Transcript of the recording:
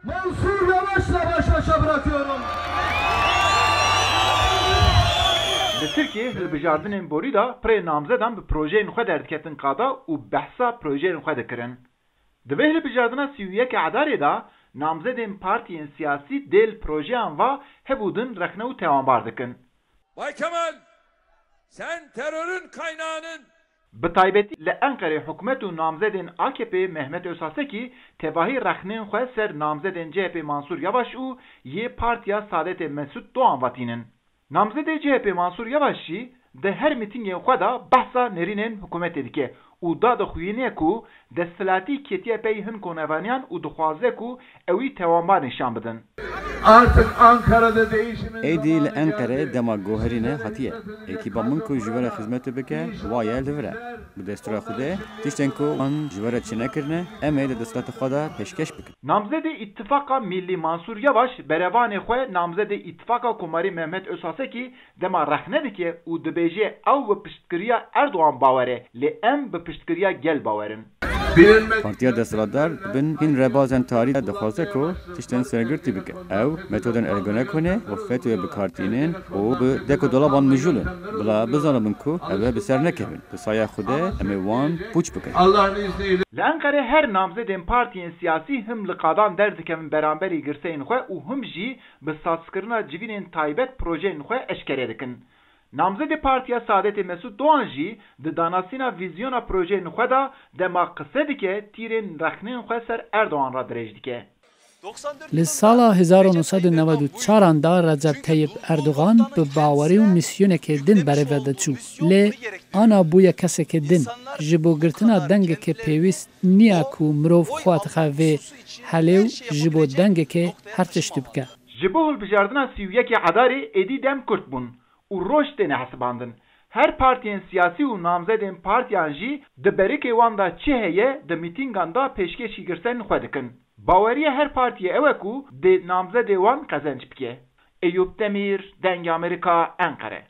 Mansur Yavaş'la baş başa bırakıyorum. Li Tirkiye hilbijardinên borî da pirê namzedan bi projeyên xwe derdiketin qada û behsa projeyên xwe dikirin. Di vê hilbijardina 31 Edarê da namzedên partiyên siyasî dêl projeyan ve hebû din rexne û tewanbar dikin. Bay Kemal, sen terörün kaynağının Bi taybetî li Enqerê hikûmet û namzedên AKP Mehmet Özhasekî tevahî rexnên xwe ser namzedên CHP Mansur Yavaş û yê Partiya Saadetê Mesut Doğan vetînin. Namzedê CHP Mansur Yavaş jî di her mîtingên xwe da behsa nêrînên hikûmetê dike û da dixwîne ku desthilatî ketiye pey hin konevaniyan û dixwaze ku ew î tewanbar nîşan bidin. Artık Ankara'da değişimin Êdî li Enqerê dema goherîne hatiye. Ekîba min ku ji we re xizmetê bike, waye li vir e. Bi destûra Xwedê, tiştên ku wan ji we re çi nekirine, em ê li desthilatê xwe de pêşkeş bikin. Namzedê İttifaka Millî Mansur Yavaş berevanê xwe namzedê İttifaka Komarî Mehmet Özhasekî dema rexne dike û dibêje ew bi piştkiriya Erdoğan bawer e, lê em bi piştkiriya gel bawerin. Partiya desthilatdar dibin hîn rebazên tarî dixwaze ku tiştên sergirtî bike. Ew metodên ergonek hûne û FETÖ'ye bikartînin û bi dek û dolaban mijûlin. Bila bizanibin ku ew ê bi ser nekevin. Bi saya Xwedê em ê wan pûç bikin. Allah'ın izniyle. Li Enqerê her namzedên partiyên siyasî him li qadan derdikevin beramberî girseyên xwe û him jî bi sazkirina civînên taybet projeyên xwe eşkere dikin. Namzedê Partiya Saadetê Mesut Doğan jî di danasîna vîzyona projeyên xwe da dema qise dike tîrên rexnên xwe ser Erdoğan ra dirêj dike. Li sala 1994 da Recep Tayyip Erdoğan bi bawerî û misyonekê din berêve diçû. Lê ana bûye kesekê din ji bo girtina dengekê pêwîst niya ku mirov xwe dixe vê helê û ji bo dengekê her tiştî bike. Ji bo hilbijardina 31 Edarê êdî dem Kurd bûn û roj têne hesibandin. Her partiyên siyasî û namzedên partiyan jî di berikê wan da çi heye di mîtîngan da pêşkêşî girsenên xwe dikin. Baweriya her partiye ew e ku dê namzedê wan qezenc bike. Eyüp Demir, Deng Amerika, Enqere.